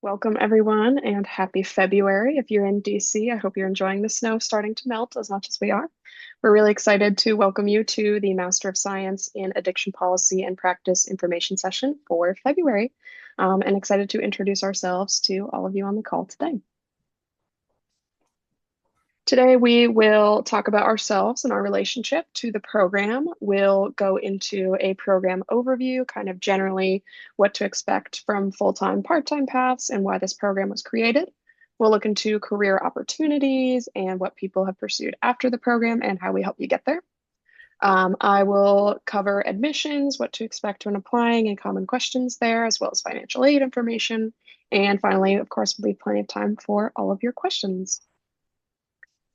Welcome, everyone, and happy February. If you're in DC, I hope you're enjoying the snow starting to melt as much as we are. We're really excited to welcome you to the Master of Science in Addiction Policy and Practice information session for February, and excited to introduce ourselves to all of you on the call today. Today, we will talk about ourselves and our relationship to the program. We'll go into a program overview, kind of generally what to expect from full-time, part-time paths and why this program was created. We'll look into career opportunities and what people have pursued after the program and how we help you get there. I will cover admissions, what to expect when applying and common questions there, as well as financial aid information. And finally, of course, we'll leave plenty of time for all of your questions.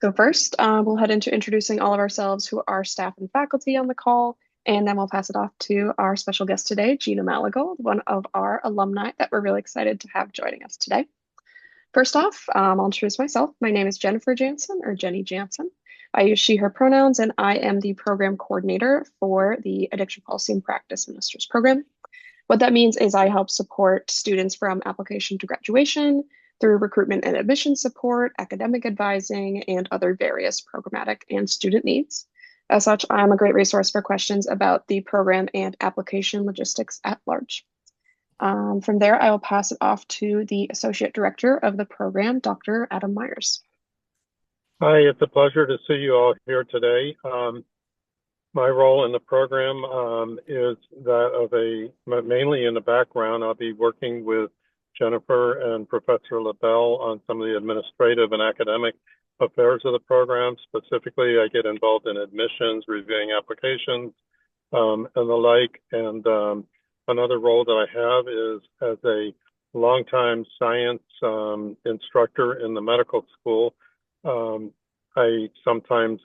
So first, we'll head into introducing all of ourselves, who are staff and faculty on the call, and then we'll pass it off to our special guest today, Gina Malagold, one of our alumni that we're really excited to have joining us today. First off, I'll introduce myself. My name is Jennifer Jansen, or Jenny Jansen. I use she, her pronouns, and I am the program coordinator for the Addiction Policy and Practice Master's program. What that means is I help support students from application to graduation, through recruitment and admission support, academic advising, and other various programmatic and student needs. As such, I'm a great resource for questions about the program and application logistics at large. From there, I will pass it off to the Associate Director of the program, Dr. Adam Myers. Hi, it's a pleasure to see you all here today. My role in the program is that of mainly in the background. I'll be working with Jennifer and Professor LaBelle on some of the administrative and academic affairs of the program. Specifically, I get involved in admissions, reviewing applications, and the like. And another role that I have is as a longtime science instructor in the medical school. I sometimes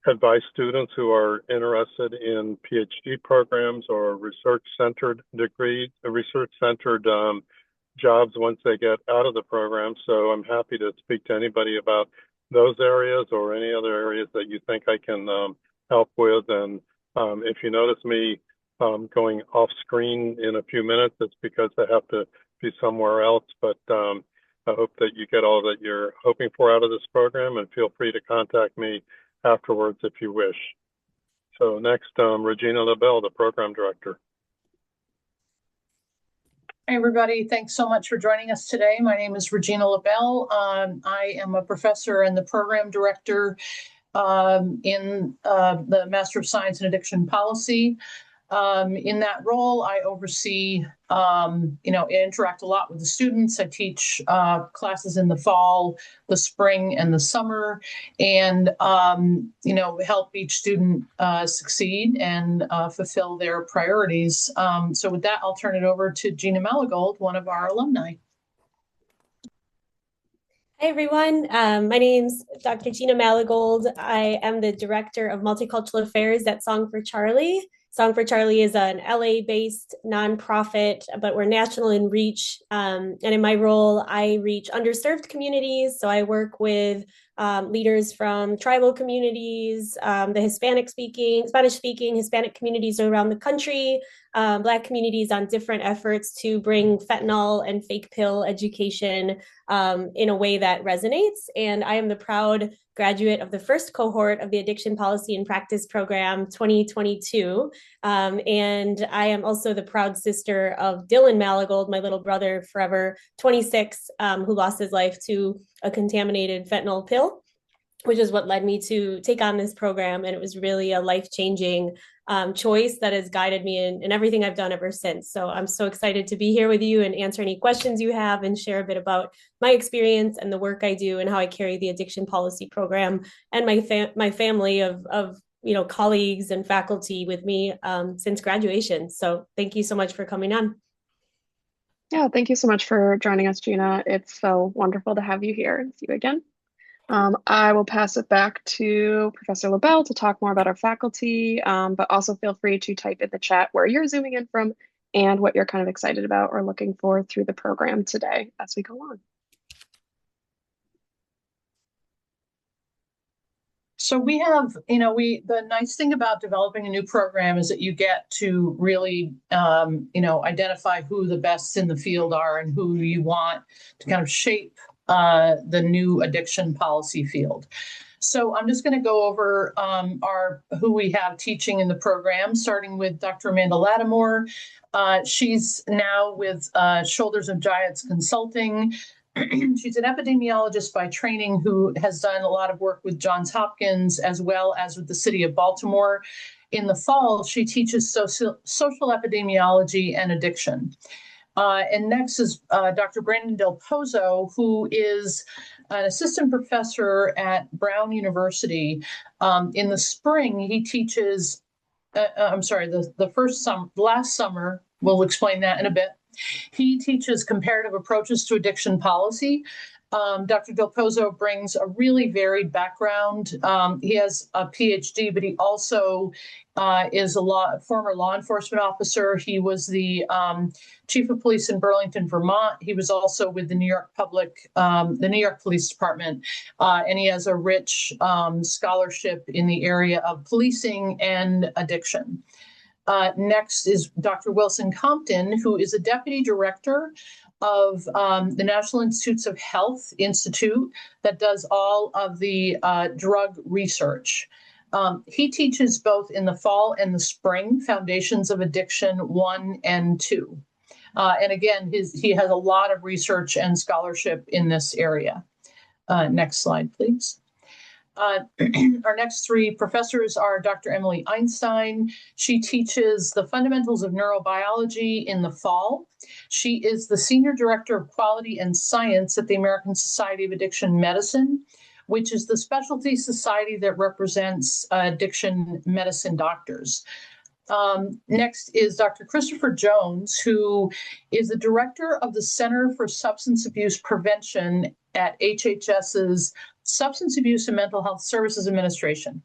advise students who are interested in PhD programs or research-centered degrees, research-centered jobs once they get out of the program. So I'm happy to speak to anybody about those areas or any other areas that you think I can help with. And if you notice me going off screen in a few minutes, it's because I have to be somewhere else. But I hope that you get all that you're hoping for out of this program, and feel free to contact me afterwards if you wish. So next, Regina LaBelle, the program director. Hey everybody, thanks so much for joining us today. My name is Regina LaBelle. I am a professor and the program director in the Master of Science in Addiction Policy. In that role, I oversee, interact a lot with the students. I teach classes in the fall, the spring, and the summer, and, help each student succeed and fulfill their priorities. So with that, I'll turn it over to Gina Malagold, one of our alumni. Hi, everyone. My name's Dr. Gina Malagold. I am the Director of Multicultural Affairs at Song for Charlie. Song for Charlie is an LA-based nonprofit, but we're national in reach. And in my role, I reach underserved communities. So I work with leaders from tribal communities, the Spanish-speaking Hispanic communities around the country, Black communities on different efforts to bring fentanyl and fake pill education in a way that resonates. And I am the proud graduate of the first cohort of the Addiction Policy and Practice Program 2022. And I am also the proud sister of Dylan Malagold, my little brother, forever 26, who lost his life to a contaminated fentanyl pill, which is what led me to take on this program. And it was really a life-changing choice that has guided me in everything I've done ever since. So I'm so excited to be here with you and answer any questions you have and share a bit about my experience and the work I do and how I carry the addiction policy program and my family of colleagues and faculty with me since graduation. So thank you so much for coming on. Yeah, thank you so much for joining us, Gina. It's so wonderful to have you here and see you again. I will pass it back to Professor LaBelle to talk more about our faculty, but also feel free to type in the chat where you're zooming in from and what you're kind of excited about or looking for through the program today as we go on. So we have, the nice thing about developing a new program is that you get to really, identify who the best in the field are and who you want to kind of shape the new addiction policy field. So I'm just going to go over who we have teaching in the program, starting with Dr. Amanda Lattimore. She's now with Shoulders of Giants Consulting. She's an epidemiologist by training who has done a lot of work with Johns Hopkins as well as with the city of Baltimore. In the fall, she teaches social epidemiology and addiction. And next is Dr. Brandon Del Pozo, who is an assistant professor at Brown University. In the spring, he teaches, last summer, we'll explain that in a bit. He teaches comparative approaches to addiction policy. Dr. Del Pozo brings a really varied background. He has a PhD, but he also is a former law enforcement officer. He was the chief of police in Burlington, Vermont. He was also with the New York Police Department, and he has a rich scholarship in the area of policing and addiction. Next is Dr. Wilson Compton, who is a deputy director of the National Institutes of Health Institute that does all of the drug research. He teaches both in the fall and the spring, Foundations of Addiction 1 and 2. And again, he has a lot of research and scholarship in this area. Next slide, please. Our next three professors are Dr. Emily Einstein. She teaches the fundamentals of neurobiology in the fall. She is the Senior Director of Quality and Science at the American Society of Addiction Medicine, which is the specialty society that represents addiction medicine doctors. Next is Dr. Christopher Jones, who is the director of the Center for Substance Abuse Prevention at HHS's Substance Abuse and Mental Health Services Administration.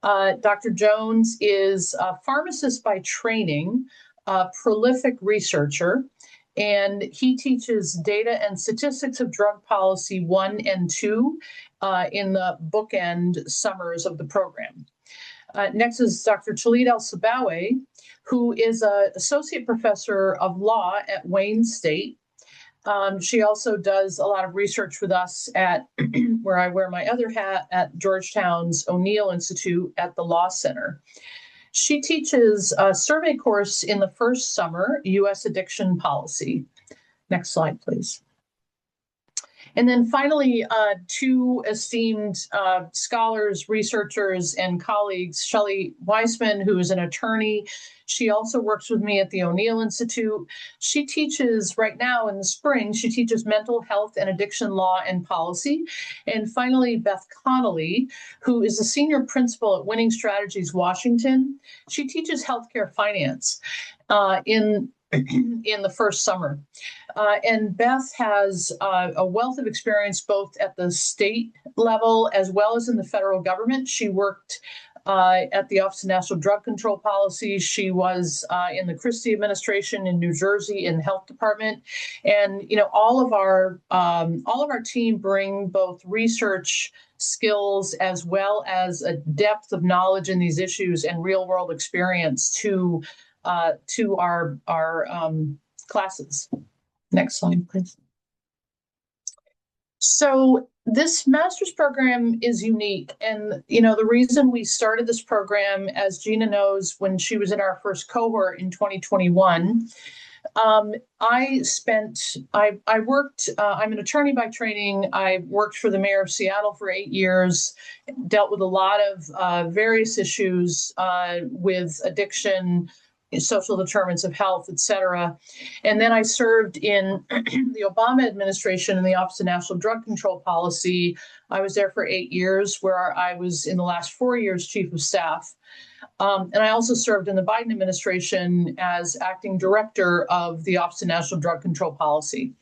Dr. Jones is a pharmacist by training, a prolific researcher, and he teaches data and statistics of drug policy 1 and 2 in the bookend summers of the program. Next is Dr. Khalid El-Sabawy, who is an associate professor of law at Wayne State. She also does a lot of research with us at where I wear my other hat at Georgetown's O'Neill Institute at the Law Center. She teaches a survey course in the first summer, U.S. Addiction Policy. Next slide, please. And then finally, two esteemed scholars, researchers, and colleagues, Shelley Weissman, who is an attorney. She also works with me at the O'Neill Institute. She teaches right now in the spring, she teaches mental health and addiction law and policy. And finally, Beth Connolly, who is a senior principal at Winning Strategies Washington. She teaches healthcare finance in the first summer. And Beth has a wealth of experience both at the state level as well as in the federal government. She worked at the Office of National Drug Control Policy. She was in the Christie administration in New Jersey in the health department. And, all of our team bring both research skills as well as a depth of knowledge in these issues and real world experience to our classes. Next slide, please. So this master's program is unique. And, the reason we started this program, as Gina knows, when she was in our first cohort in 2021, I worked, I'm an attorney by training. I worked for the mayor of Seattle for 8 years, dealt with a lot of various issues with addiction, social determinants of health, et cetera. And then I served in the Obama administration in the Office of National Drug Control Policy. I was there for 8 years, where I was in the last 4 years chief of staff. And I also served in the Biden administration as acting director of the Office of National Drug Control Policy.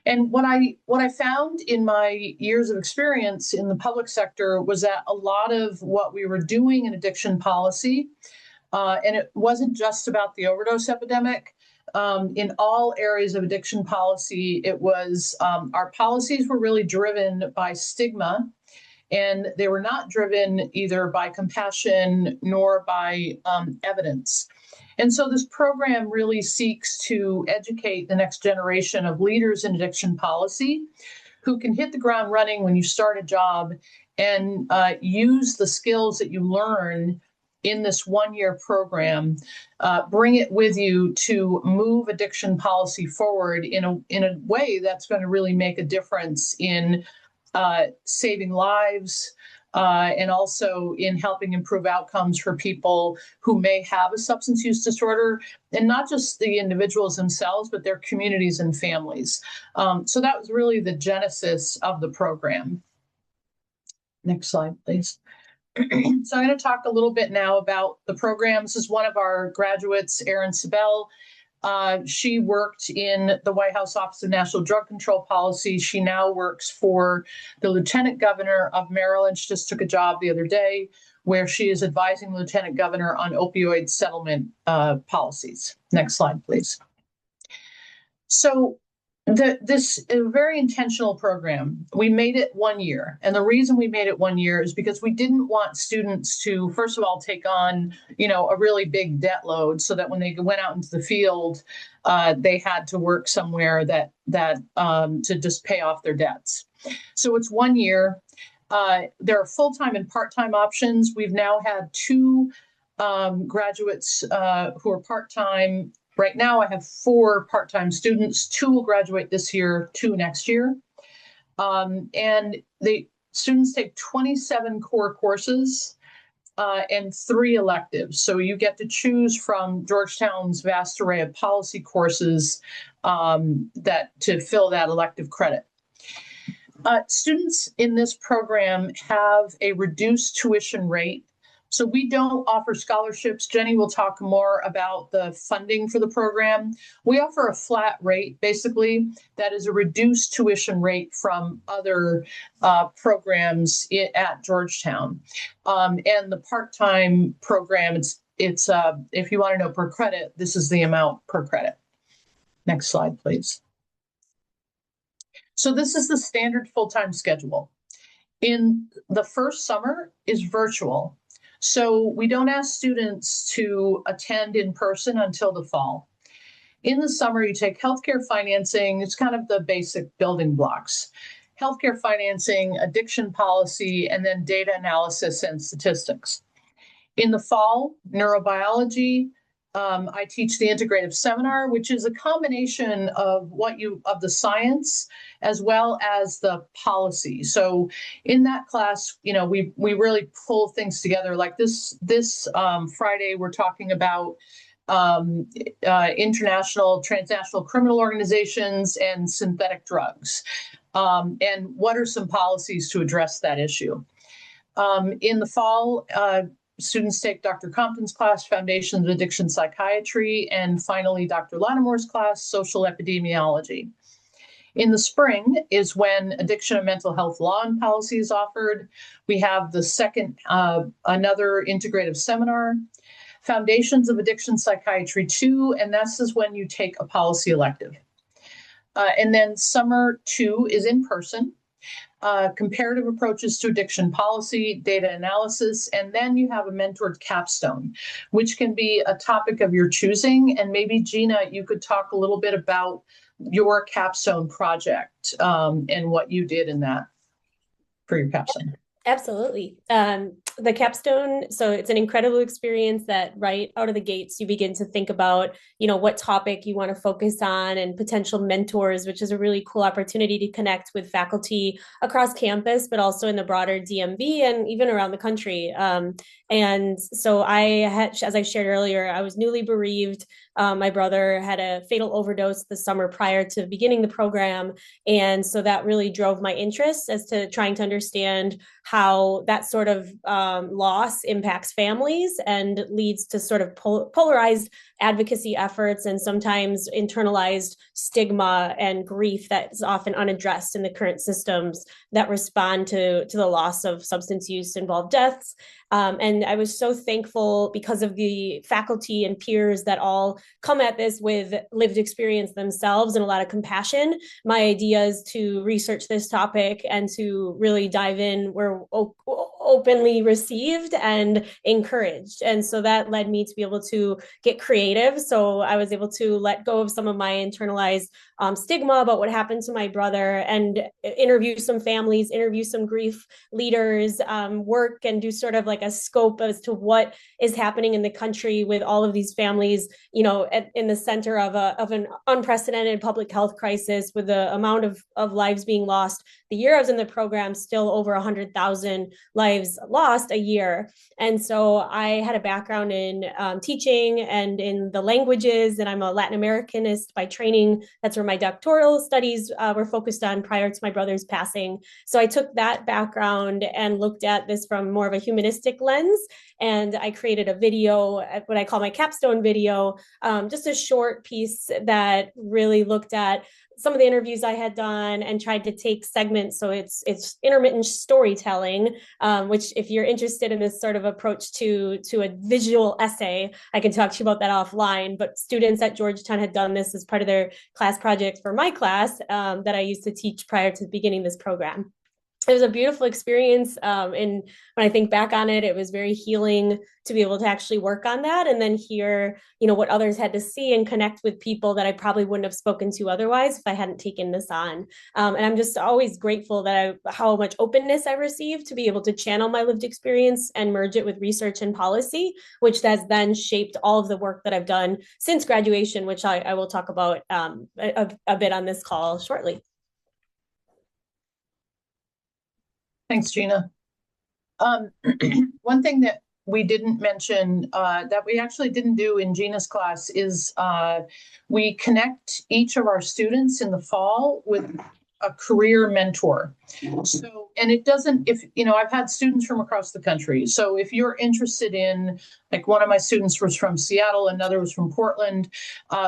And what I found in my years of experience in the public sector was that a lot of what we were doing in addiction policy, and it wasn't just about the overdose epidemic. In all areas of addiction policy, it was our policies were really driven by stigma And they were not driven either by compassion nor by evidence. And so this program really seeks to educate the next generation of leaders in addiction policy who can hit the ground running when you start a job and use the skills that you learn in this one-year program, bring it with you to move addiction policy forward in a way that's going to really make a difference in saving lives, and also in helping improve outcomes for people who may have a substance use disorder, and not just the individuals themselves, but their communities and families. So that was really the genesis of the program. Next slide, please. So I'm going to talk a little bit now about the program. This is one of our graduates, Erin Sabel. She worked in the White House Office of National Drug Control Policy. She now works for the Lieutenant Governor of Maryland. She just took a job the other day where she is advising the Lieutenant Governor on opioid settlement policies. Next slide, please. So this is a very intentional program. We made it 1 year. And the reason we made it 1 year is because we didn't want students to, first of all, take on, a really big debt load so that when they went out into the field, they had to work somewhere that to just pay off their debts. So it's 1 year. There are full-time and part-time options. We've now had 2 graduates who are part-time. Right now, I have 4 part-time students. 2 will graduate this year, 2 next year. And the students take 27 core courses and 3 electives. So you get to choose from Georgetown's vast array of policy courses to fill that elective credit. Students in this program have a reduced tuition rate. So we don't offer scholarships. Jenny will talk more about the funding for the program. We offer a flat rate, basically, that is a reduced tuition rate from other programs at Georgetown. And the part-time program, it's if you want to know per credit, this is the amount per credit. Next slide, please. So this is the standard full-time schedule. In the first summer is virtual. So we don't ask students to attend in person until the fall. In the summer, you take healthcare financing. It's kind of the basic building blocks. Healthcare financing, addiction policy, and then data analysis and statistics. In the fall, neurobiology. I teach the integrative seminar, which is a combination of the science as well as the policy. So in that class, we really pull things together. Like this Friday, we're talking about international, transnational criminal organizations and synthetic drugs. And what are some policies to address that issue? In the fall, students take Dr. Compton's class, Foundations of Addiction Psychiatry, and finally Dr. Lattimore's class, Social Epidemiology. In the spring is when addiction and mental health law and policy is offered. We have the second, another integrative seminar, Foundations of Addiction Psychiatry 2, and this is when you take a policy elective. And then summer 2 is in person. Comparative approaches to addiction policy, data analysis, and then you have a mentored capstone, which can be a topic of your choosing. And maybe, Gina, you could talk a little bit about your capstone project and what you did in that for your capstone. Absolutely. The capstone, so it's an incredible experience that right out of the gates, you begin to think about, what topic you want to focus on and potential mentors, which is a really cool opportunity to connect with faculty across campus, but also in the broader DMV and even around the country. And so as I shared earlier, I was newly bereaved. My brother had a fatal overdose the summer prior to beginning the program. And so that really drove my interest as to trying to understand how that sort of loss impacts families and leads to sort of polarized advocacy efforts and sometimes internalized stigma and grief that's often unaddressed in the current systems that respond to the loss of substance use involved deaths. And I was so thankful because of the faculty and peers that all come at this with lived experience themselves and a lot of compassion. My idea is to research this topic and to really dive in were openly received and encouraged. And so that led me to be able to get creative. So I was able to let go of some of my internalized stigma about what happened to my brother and interview some families, interview some grief leaders, work and do sort of like a scope as to what is happening in the country with all of these families, you know, in the center of an unprecedented public health crisis with the amount of lives being lost. The year I was in the program, still over 100,000 lives lost a year. And so I had a background in teaching and in the languages, and I'm a Latin Americanist by training. That's where my doctoral studies were focused on prior to my brother's passing. So I took that background and looked at this from more of a humanistic lens. And I created a video, what I call my capstone video, just a short piece that really looked at some of the interviews I had done and tried to take segments. So it's intermittent storytelling, which if you're interested in this sort of approach to a visual essay, I can talk to you about that offline. But students at Georgetown had done this as part of their class project for my class that I used to teach prior to beginning this program. It was a beautiful experience. And when I think back on it, it was very healing to be able to actually work on that and then hear, you know, what others had to see and connect with people that I probably wouldn't have spoken to otherwise if I hadn't taken this on. And I'm just always grateful that how much openness I received to be able to channel my lived experience and merge it with research and policy, which has then shaped all of the work that I've done since graduation, which I will talk about a bit on this call shortly. Thanks, Gina. One thing that we didn't mention that we actually didn't do in Gina's class is we connect each of our students in the fall with a career mentor. So, and it doesn't, if, you know, I've had students from across the country. So if you're interested in, like one of my students was from Seattle, another was from Portland,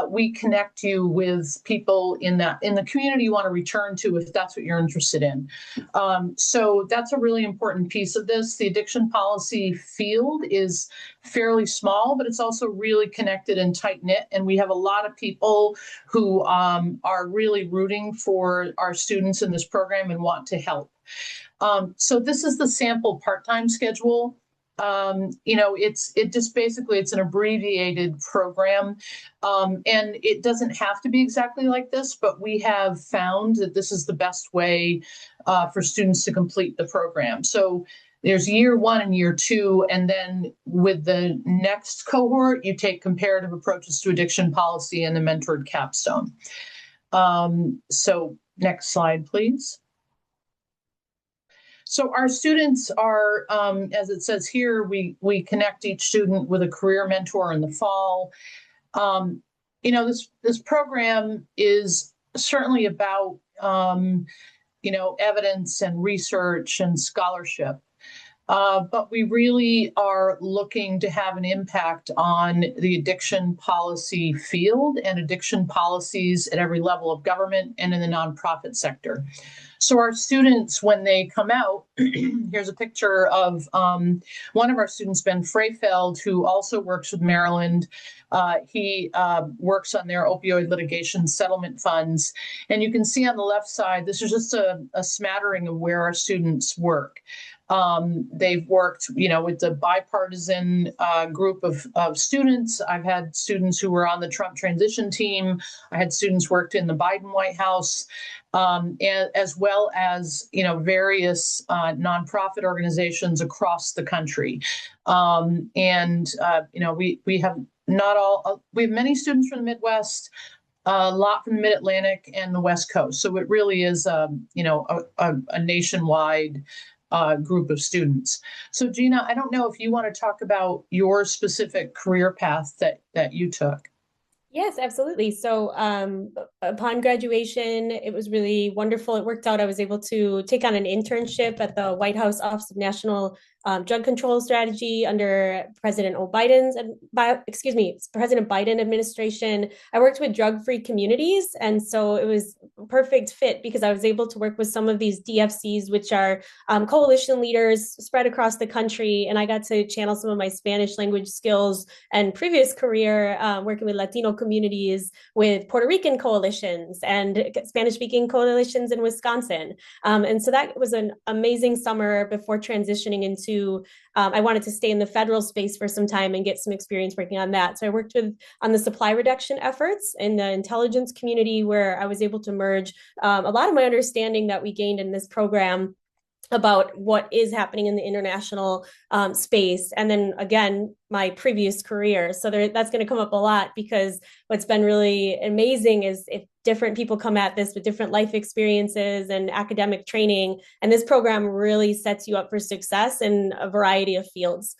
we connect you with people in the community you want to return to if that's what you're interested in. So that's a really important piece of this. The addiction policy field is fairly small, but it's also really connected and tight knit. And we have a lot of people who are really rooting for our students in this program and want to help. So this is the sample part-time schedule. You know, it's an abbreviated program. And it doesn't have to be exactly like this, but we have found that this is the best way for students to complete the program. So there's year 1 and year 2, and then with the next cohort, you take comparative approaches to addiction policy and the mentored capstone. So next slide, please. So our students are, as it says here, we connect each student with a career mentor in the fall. You know, this program is certainly about, you know, evidence and research and scholarship. But we really are looking to have an impact on the addiction policy field and addiction policies at every level of government and in the nonprofit sector. So our students, when they come out, here's a picture of one of our students, Ben Freyfeld, who also works with Maryland. He works on their opioid litigation settlement funds. And you can see on the left side, this is just a smattering of where our students work. They've worked, you know, with the bipartisan group of students. I've had students who were on the Trump transition team. I had students worked in the Biden White House, and as well as, you know, various nonprofit organizations across the country. You know, we have not all, we have many students from the Midwest, a lot from the Mid-Atlantic and the West Coast. So it really is, you know, a nationwide group of students. So Gina, I don't know if you want to talk about your specific career path that you took. Yes, absolutely. So upon graduation, it was really wonderful. It worked out. I was able to take on an internship at the White House Office of National drug control strategy under President Biden's President Biden administration. I worked with drug-free communities, and so it was a perfect fit because I was able to work with some of these DFCs, which are coalition leaders spread across the country, and I got to channel some of my Spanish language skills and previous career working with Latino communities with Puerto Rican coalitions and Spanish-speaking coalitions in Wisconsin. And so that was an amazing summer before transitioning into, I wanted to stay in the federal space for some time and get some experience working on that. So I worked on the supply reduction efforts in the intelligence community, where I was able to merge a lot of my understanding that we gained in this program about what is happening in the international space. And then again, my previous career. So that's going to come up a lot, because what's been really amazing is if different people come at this with different life experiences and academic training, and this program really sets you up for success in a variety of fields.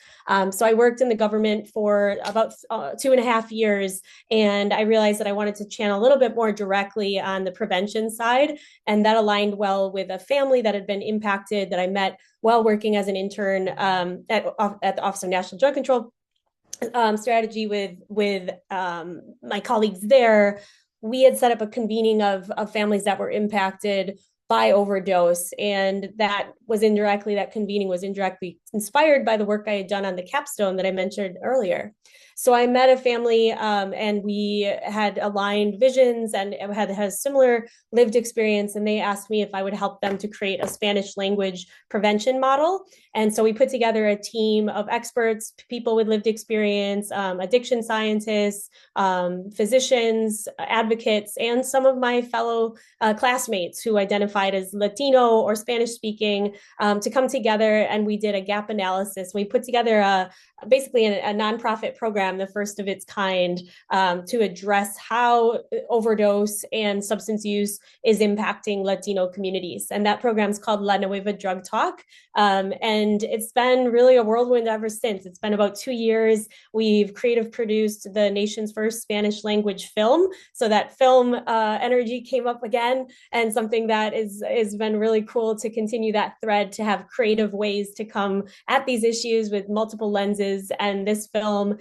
So I worked in the government for about 2.5 years, and I realized that I wanted to channel a little bit more directly on the prevention side, and that aligned well with a family that had been impacted that I met while working as an intern at the Office of National Drug Control strategy with my colleagues there. We had set up a convening of families that were impacted by overdose, and that convening was indirectly inspired by the work I had done on the capstone that I mentioned earlier. So I met a family and we had aligned visions and had a similar lived experience, and they asked me if I would help them to create a Spanish language prevention model. And so we put together a team of experts, people with lived experience, addiction scientists, physicians, advocates, and some of my fellow classmates who identified as Latino or Spanish speaking to come together, and we did a gap analysis. We put together basically a nonprofit program, the first of its kind, to address how overdose and substance use is impacting Latino communities. And that program is called La Nueva Drug Talk. And it's been really a whirlwind ever since. It's been about 2 years. We've creative produced the nation's first Spanish language film. So that film energy came up again, and something that is been really cool to continue that thread, to have creative ways to come at these issues with multiple lenses. And this film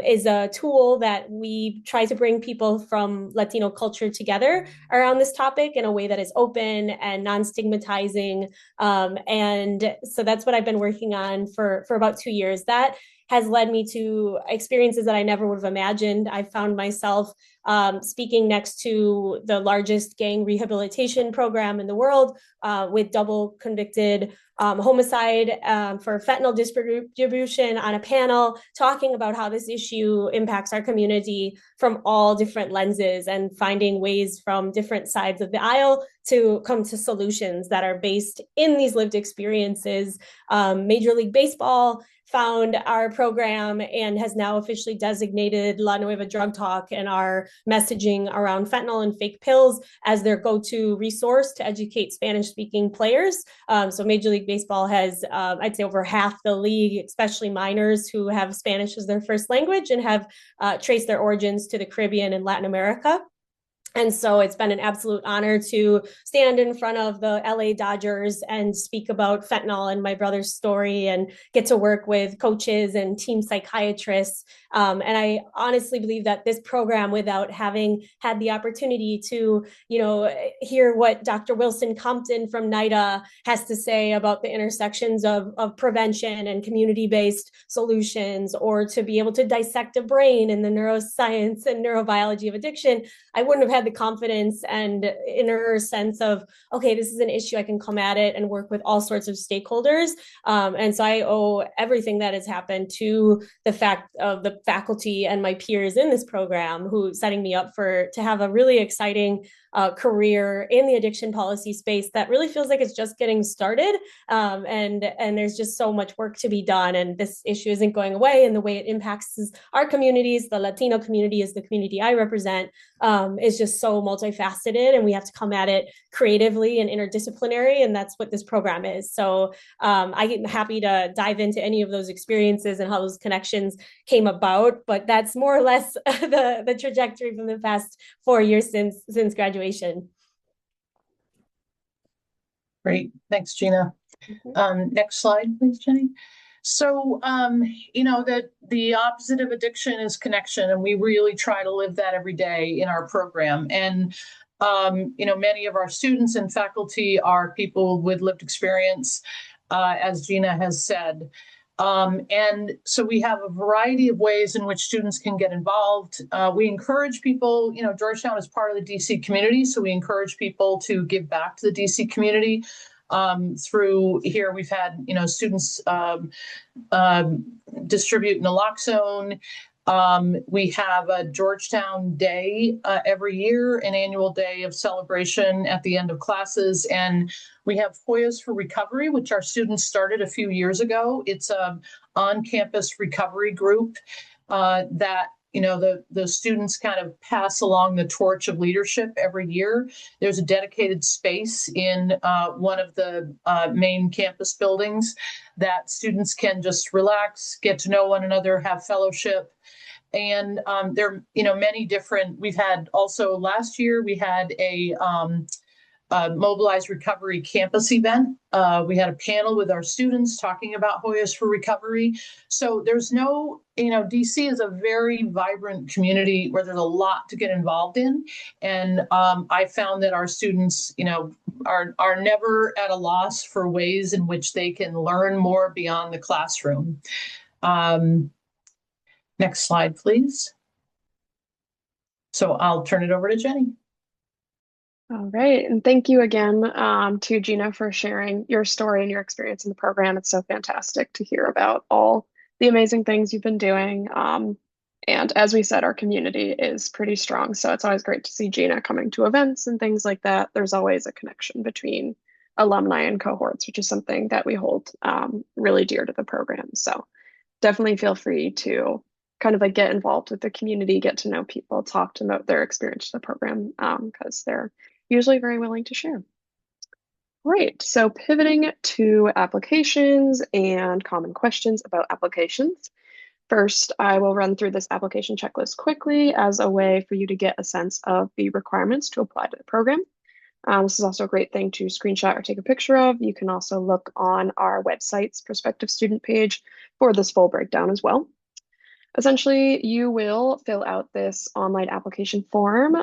is a tool that we try to bring people from Latino culture together around this topic in a way that is open and non-stigmatizing. And so that's what I've been working on for about 2 years. That has led me to experiences that I never would have imagined. I found myself speaking next to the largest gang rehabilitation program in the world with double convicted homicide for fentanyl distribution on a panel, talking about how this issue impacts our community from all different lenses, and finding ways from different sides of the aisle to come to solutions that are based in these lived experiences. Major League Baseball found our program and has now officially designated La Nueva Drug Talk and our messaging around fentanyl and fake pills as their go-to resource to educate Spanish-speaking players. So Major League Baseball has, I'd say, over half the league, especially minors who have Spanish as their first language and have traced their origins to the Caribbean and Latin America. And so it's been an absolute honor to stand in front of the LA Dodgers and speak about fentanyl and my brother's story, and get to work with coaches and team psychiatrists. And I honestly believe that this program, without having had the opportunity to, hear what Dr. Wilson Compton from NIDA has to say about the intersections of prevention and community-based solutions, or to be able to dissect a brain in the neuroscience and neurobiology of addiction, I wouldn't have had the confidence and inner sense of, okay, this is an issue, I can come at it and work with all sorts of stakeholders. And so I owe everything that has happened to the fact of the faculty and my peers in this program, who setting me up to have a really exciting career in the addiction policy space that really feels like it's just getting started. And there's just so much work to be done. And this issue isn't going away. And the way it impacts our communities, the Latino community is the community I represent, is just so multifaceted. And we have to come at it creatively and interdisciplinary. And that's what this program is. So I'm happy to dive into any of those experiences and how those connections came about. But that's more or less the trajectory from the past 4 years since graduation. Great. Thanks, Gina. Next slide, please, Jenny. So, that the opposite of addiction is connection, and we really try to live that every day in our program. And, many of our students and faculty are people with lived experience, as Gina has said. And so we have a variety of ways in which students can get involved. We encourage people, Georgetown is part of the DC community, so we encourage people to give back to the DC community. Through here, we've had, students distribute naloxone. We have a Georgetown Day every year, an annual day of celebration at the end of classes. And we have Hoyas for Recovery, which our students started a few years ago. It's an on-campus recovery group that the students kind of pass along the torch of leadership every year. There's a dedicated space in one of the main campus buildings that students can just relax, get to know one another, have fellowship. And there are, many different, we've had also last year, we had a Mobilized Recovery campus event. We had a panel with our students talking about Hoyas for Recovery. So there's no, DC is a very vibrant community where there's a lot to get involved in. And I found that our students, are never at a loss for ways in which they can learn more beyond the classroom. Next slide, please. So I'll turn it over to Jenny. All right, and thank you again to Gina for sharing your story and your experience in the program. It's so fantastic to hear about all the amazing things you've been doing. And as we said, our community is pretty strong, so it's always great to see Gina coming to events and things like that. There's always a connection between alumni and cohorts, which is something that we hold really dear to the program. So definitely feel free to kind of get involved with the community, get to know people, talk to their experience to the program, because they're usually very willing to share. Great, so pivoting to applications and common questions about applications. First, I will run through this application checklist quickly as a way for you to get a sense of the requirements to apply to the program. This is also a great thing to screenshot or take a picture of. You can also look on our website's prospective student page for this full breakdown as well. Essentially, you will fill out this online application form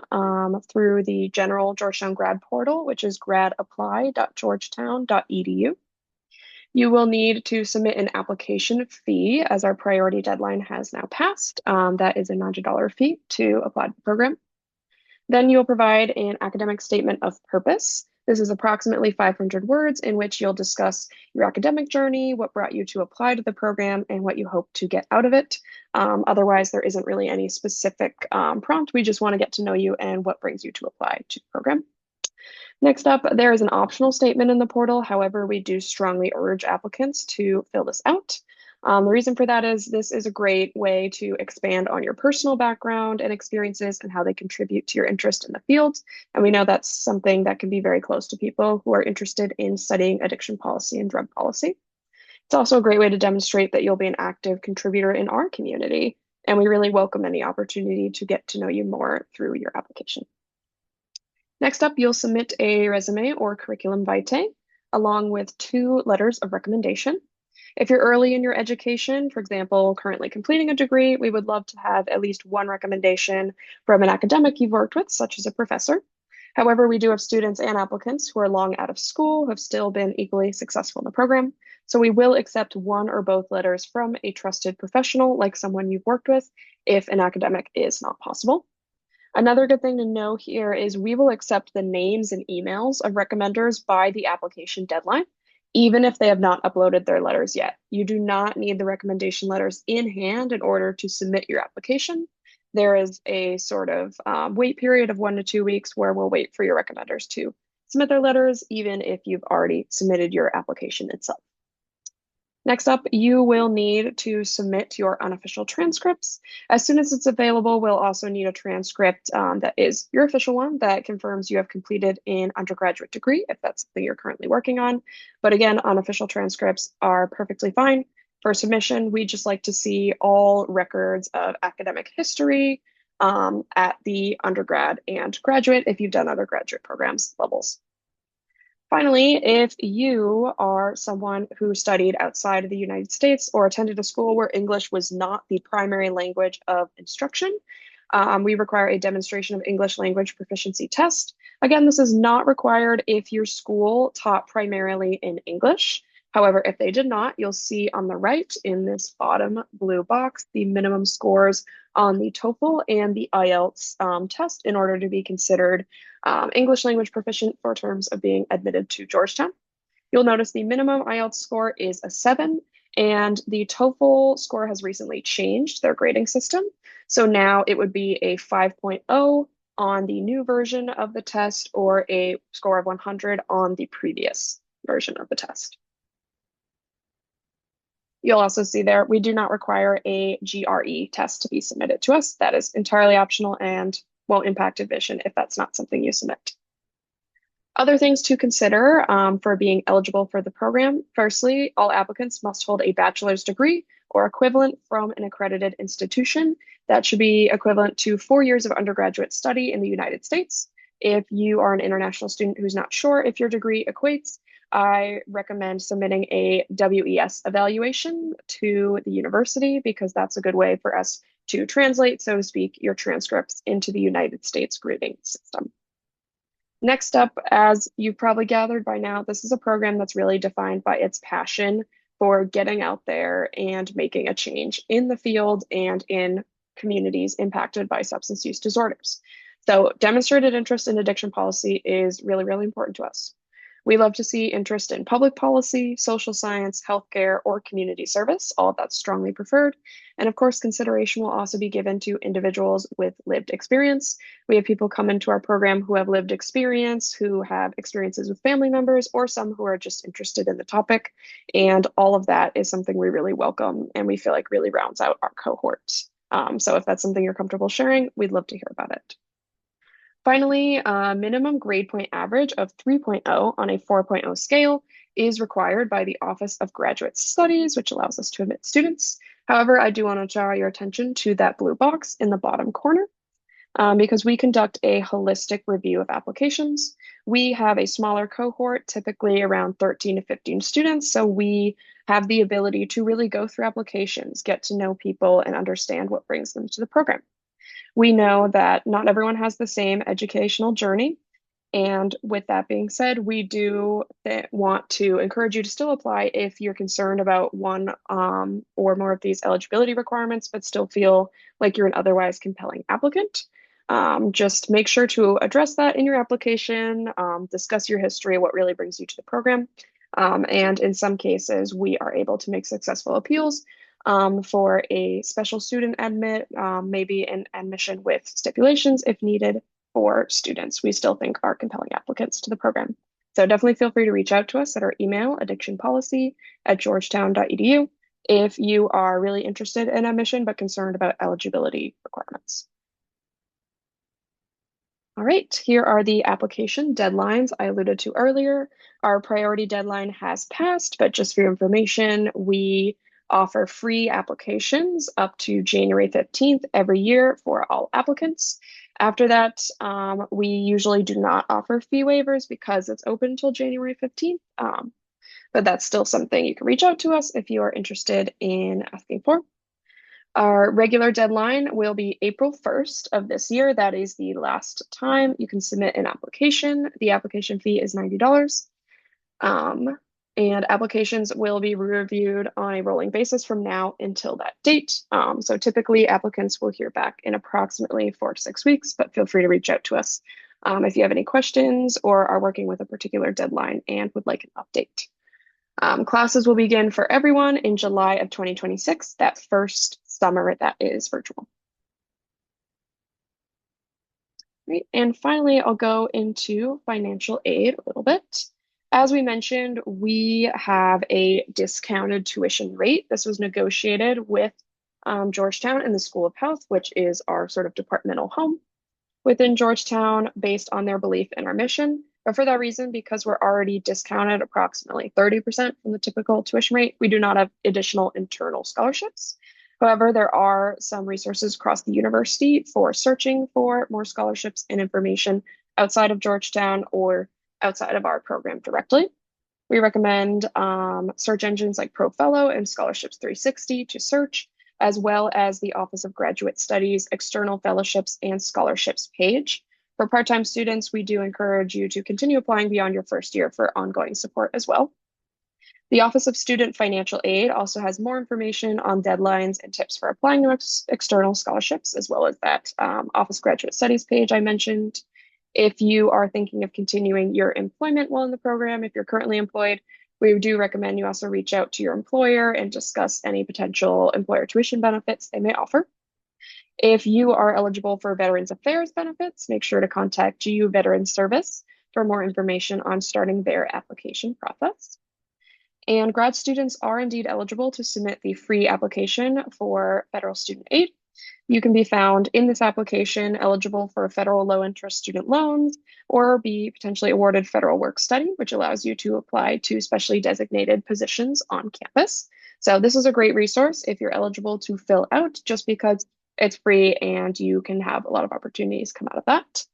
through the general Georgetown grad portal, which is gradapply.georgetown.edu. You will need to submit an application fee as our priority deadline has now passed. That is a $900 fee to apply to the program. Then you'll provide an academic statement of purpose. This is approximately 500 words in which you'll discuss your academic journey, what brought you to apply to the program, and what you hope to get out of it. Otherwise, there isn't really any specific prompt. We just want to get to know you and what brings you to apply to the program. Next up, there is an optional statement in the portal. However, we do strongly urge applicants to fill this out. The reason for that is this is a great way to expand on your personal background and experiences and how they contribute to your interest in the field. And we know that's something that can be very close to people who are interested in studying addiction policy and drug policy. It's also a great way to demonstrate that you'll be an active contributor in our community, and we really welcome any opportunity to get to know you more through your application. Next up, you'll submit a resume or curriculum vitae along with 2 letters of recommendation. If you're early in your education, for example, currently completing a degree, we would love to have at least 1 recommendation from an academic you've worked with, such as a professor. However, we do have students and applicants who are long out of school who have still been equally successful in the program. So we will accept 1 or both letters from a trusted professional, like someone you've worked with, if an academic is not possible. Another good thing to know here is we will accept the names and emails of recommenders by the application deadline, even if they have not uploaded their letters yet. You do not need the recommendation letters in hand in order to submit your application. There is a sort of wait period of 1 to 2 weeks where we'll wait for your recommenders to submit their letters, even if you've already submitted your application itself. Next up, you will need to submit your unofficial transcripts. As soon as it's available, we'll also need a transcript that is your official one that confirms you have completed an undergraduate degree, if that's something you're currently working on. But again, unofficial transcripts are perfectly fine. For submission, we just like to see all records of academic history at the undergrad and graduate if you've done other graduate programs levels. Finally, if you are someone who studied outside of the United States or attended a school where English was not the primary language of instruction, we require a demonstration of English language proficiency test. Again, this is not required if your school taught primarily in English. However, if they did not, you'll see on the right in this bottom blue box the minimum scores on the TOEFL and the IELTS test in order to be considered English language proficient for terms of being admitted to Georgetown. You'll notice the minimum IELTS score is a 7, and the TOEFL score has recently changed their grading system. So now it would be a 5.0 on the new version of the test or a score of 100 on the previous version of the test. You'll also see there, we do not require a GRE test to be submitted to us. That is entirely optional and won't impact admission if that's not something you submit. Other things to consider for being eligible for the program. Firstly, all applicants must hold a bachelor's degree or equivalent from an accredited institution. That should be equivalent to 4 years of undergraduate study in the United States. If you are an international student who's not sure if your degree equates, I recommend submitting a WES evaluation to the university because that's a good way for us to translate, so to speak, your transcripts into the United States grading system. Next up, as you've probably gathered by now, this is a program that's really defined by its passion for getting out there and making a change in the field and in communities impacted by substance use disorders. So demonstrated interest in addiction policy is really, really important to us. We love to see interest in public policy, social science, healthcare, or community service. All of that's strongly preferred. And of course, consideration will also be given to individuals with lived experience. We have people come into our program who have lived experience, who have experiences with family members, or some who are just interested in the topic. And all of that is something we really welcome and we feel like really rounds out our cohort. So if that's something you're comfortable sharing, we'd love to hear about it. Finally, a minimum grade point average of 3.0 on a 4.0 scale is required by the Office of Graduate Studies, which allows us to admit students. However, I do want to draw your attention to that blue box in the bottom corner because we conduct a holistic review of applications. We have a smaller cohort, typically around 13 to 15 students, so we have the ability to really go through applications, get to know people, and understand what brings them to the program. We know that not everyone has the same educational journey. And with that being said, we do want to encourage you to still apply if you're concerned about one or more of these eligibility requirements, but still feel like you're an otherwise compelling applicant. Just make sure to address that in your application, discuss your history, what really brings you to the program. And in some cases, we are able to make successful appeals for a special student admit, maybe an admission with stipulations if needed for students we still think are compelling applicants to the program. So definitely feel free to reach out to us at our email, addictionpolicy@georgetown.edu, if you are really interested in admission but concerned about eligibility requirements. All right, here are the application deadlines I alluded to earlier. Our priority deadline has passed, but just for your information, we offer free applications up to January 15th every year for all applicants. After that, we usually do not offer fee waivers because it's open until January 15th, but that's still something you can reach out to us if you are interested in asking for. Our regular deadline will be April 1st of this year. That is the last time you can submit an application. The application fee is $90. And applications will be reviewed on a rolling basis from now until that date. So typically applicants will hear back in approximately 4 to 6 weeks, but feel free to reach out to us if you have any questions or are working with a particular deadline and would like an update. Classes will begin for everyone in July of 2026, that first summer that is virtual. Right. And finally, I'll go into financial aid a little bit. As we mentioned, we have a discounted tuition rate. This was negotiated with Georgetown and the School of Health, which is our sort of departmental home within Georgetown based on their belief in our mission. But for that reason, because we're already discounted approximately 30% from the typical tuition rate, we do not have additional internal scholarships. However, there are some resources across the university for searching for more scholarships and information outside of Georgetown or outside of our program directly. We recommend search engines like ProFellow and Scholarships 360 to search, as well as the Office of Graduate Studies external fellowships and scholarships page. For part-time students, we do encourage you to continue applying beyond your first year for ongoing support as well. The Office of Student Financial Aid also has more information on deadlines and tips for applying to external scholarships, as well as that Office Graduate Studies page I mentioned. If you are thinking of continuing your employment while in the program, if you're currently employed, we do recommend you also reach out to your employer and discuss any potential employer tuition benefits they may offer. If you are eligible for Veterans Affairs benefits, make sure to contact GU Veterans Service for more information on starting their application process. And grad students are indeed eligible to submit the free application for federal student aid. You can be found in this application eligible for federal low-interest student loans or be potentially awarded federal work study, which allows you to apply to specially designated positions on campus. So this is a great resource if you're eligible to fill out, just because it's free and you can have a lot of opportunities come out of that.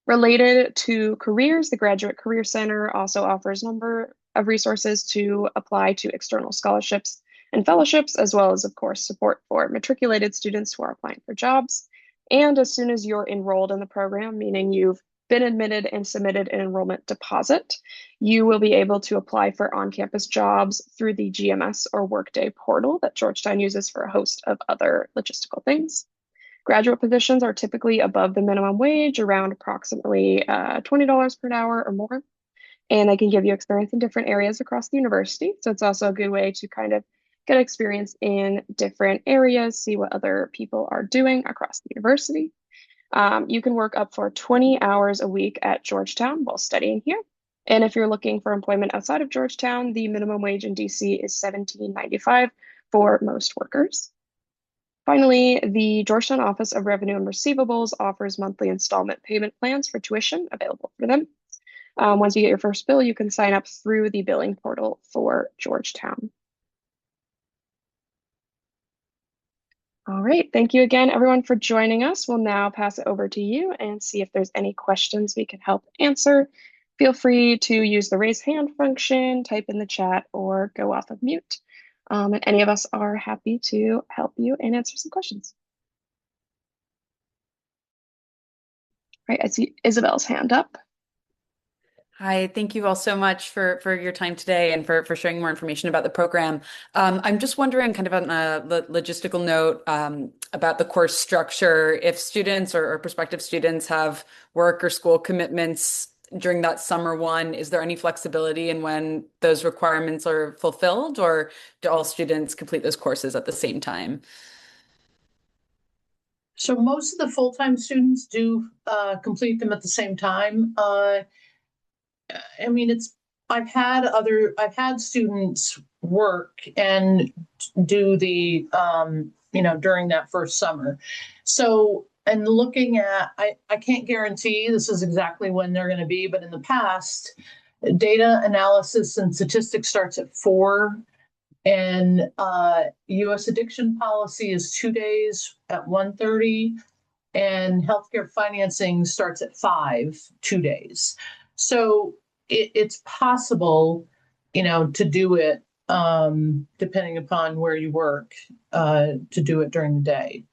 Related to careers, the Graduate Career Center also offers a number of resources to apply to external scholarships and fellowships, as well as, of course, support for matriculated students who are applying for jobs. And as soon as you're enrolled in the program, meaning you've been admitted and submitted an enrollment deposit, you will be able to apply for on-campus jobs through the GMS or Workday portal that Georgetown uses for a host of other logistical things. Graduate positions are typically above the minimum wage, around approximately $20 per hour or more, and they can give you experience in different areas across the university. So it's also a good way to kind of get experience in different areas, see what other people are doing across the university. You can work up for 20 hours a week at Georgetown while studying here. And if you're looking for employment outside of Georgetown, the minimum wage in DC is $17.95 for most workers. Finally, the Georgetown Office of Revenue and Receivables offers monthly installment payment plans for tuition available for them. Once you get your first bill, you can sign up through the billing portal for Georgetown. All right, thank you again, everyone, for joining us. We'll now pass it over to you and see if there's any questions we can help answer. Feel free to use the raise hand function, type in the chat, or go off of mute. And any of us are happy to help you and answer some questions. All right, I see Isabel's hand up. Hi, thank you all so much for your time today and for sharing more information about the program. I'm just wondering, kind of on a logistical note, about the course structure. If students or prospective students have work or school commitments during that summer one, is there any flexibility in when those requirements are fulfilled, or do all students complete those courses at the same time? So most of the full-time students do complete them at the same time. I mean, I've had students work and do the during that first summer. So, and looking at, I can't guarantee this is exactly when they're going to be, but in the past, data analysis and statistics starts at 4, and U.S. addiction policy is 2 days at 1:30, and healthcare financing starts at 5, 2 days. So it's possible, to do it, depending upon where you work, to do it during the day.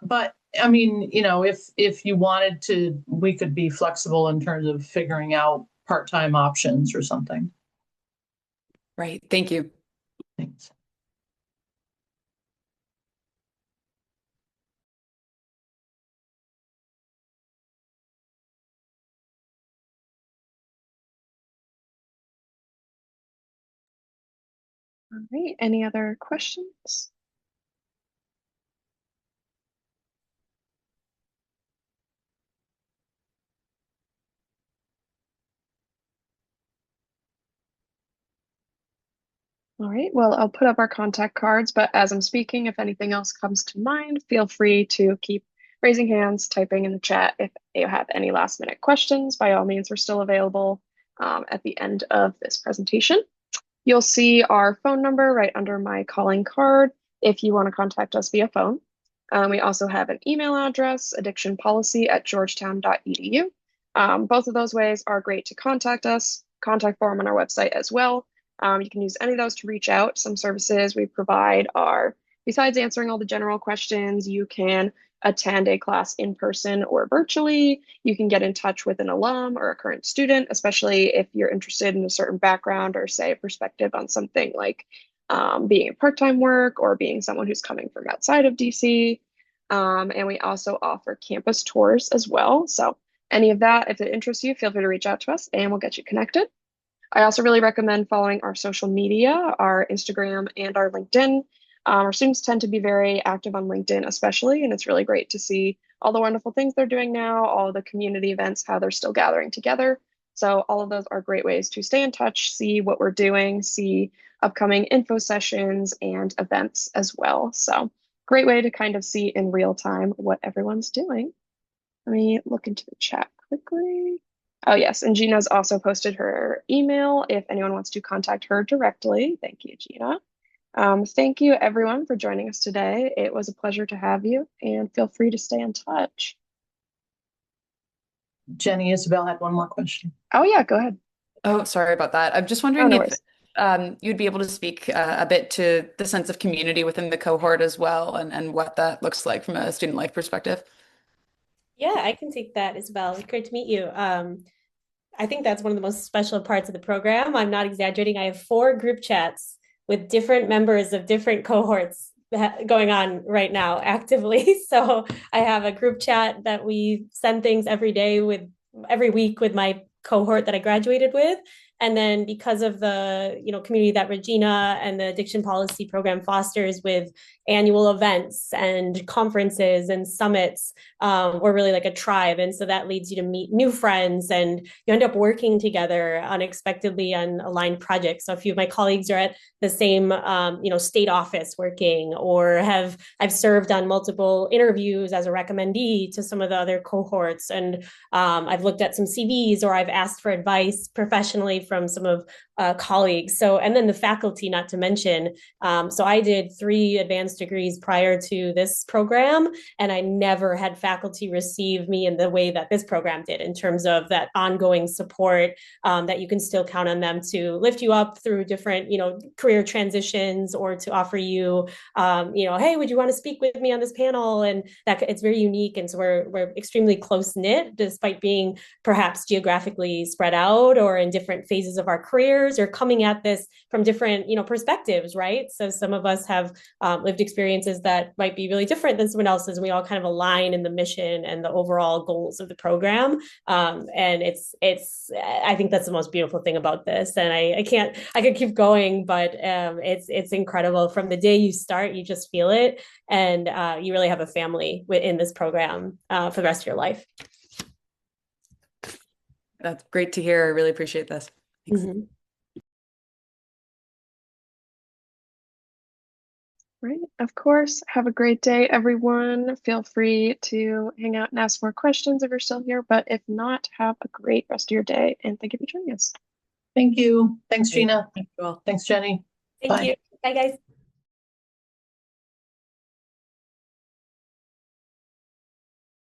But I mean, if you wanted to, we could be flexible in terms of figuring out part-time options or something. Right. Thank you. Thanks. All right, any other questions? All right, well, I'll put up our contact cards, but as I'm speaking, if anything else comes to mind, feel free to keep raising hands, typing in the chat. If you have any last minute questions, by all means, we're still available at the end of this presentation. You'll see our phone number right under my calling card if you want to contact us via phone. We also have an email address, addictionpolicy@georgetown.edu. Both of those ways are great to contact us. Contact form on our website as well. You can use any of those to reach out. Some services we provide are, besides answering all the general questions, you can attend a class in person or virtually. You can get in touch with an alum or a current student, especially if you're interested in a certain background or, say, a perspective on something like being in part-time work or being someone who's coming from outside of DC. And we also offer campus tours as well. So any of that, if it interests you, feel free to reach out to us and we'll get you connected. I also really recommend following our social media, our Instagram and our LinkedIn. Our students tend to be very active on LinkedIn, especially, and it's really great to see all the wonderful things they're doing now, all the community events, how they're still gathering together. So all of those are great ways to stay in touch, see what we're doing, see upcoming info sessions and events as well. So great way to kind of see in real time what everyone's doing. Let me look into the chat quickly. Oh, yes. And Gina's also posted her email if anyone wants to contact her directly. Thank you, Gina. Thank you, everyone, for joining us today. It was a pleasure to have you, and feel free to stay in touch. Jenny, Isabel had one more question. Oh, yeah, go ahead. Oh, sorry about that. I'm just wondering no if you'd be able to speak a bit to the sense of community within the cohort as well, and what that looks like from a student life perspective. Yeah, I can take that, Isabel. Great to meet you. I think that's one of the most special parts of the program. I'm not exaggerating. I have 4 group chats with different members of different cohorts going on right now actively. So I have a group chat that we send things every week with my cohort that I graduated with. And then because of the community that Regina and the addiction policy program fosters with annual events and conferences and summits, we're really like a tribe. And so that leads you to meet new friends and you end up working together unexpectedly on aligned projects. So a few of my colleagues are at the same state office working, or I've served on multiple interviews as a recommendee to some of the other cohorts. And I've looked at some CVs, or I've asked for advice professionally from some of colleagues. So, and then the faculty, not to mention. So I did 3 advanced degrees prior to this program, and I never had faculty receive me in the way that this program did, in terms of that ongoing support, that you can still count on them to lift you up through different, career transitions, or to offer you, hey, would you want to speak with me on this panel? And that it's very unique. And so we're extremely close knit, despite being perhaps geographically spread out or in different phases of our careers, or coming at this from different, perspectives, right? So some of us have lived experiences that might be really different than someone else's, and we all kind of align in the mission and the overall goals of the program. And I think that's the most beautiful thing about this. And I could keep going, but it's incredible. From the day you start, you just feel it, and you really have a family in this program for the rest of your life. That's great to hear. I really appreciate this. Thanks. Mm-hmm. Right. Of course. Have a great day, everyone. Feel free to hang out and ask more questions if you're still here. But if not, have a great rest of your day. And thank you for joining us. Thank you. Thanks, Gina. Thank you all. Thanks, Jenny. Thank you. Bye, guys.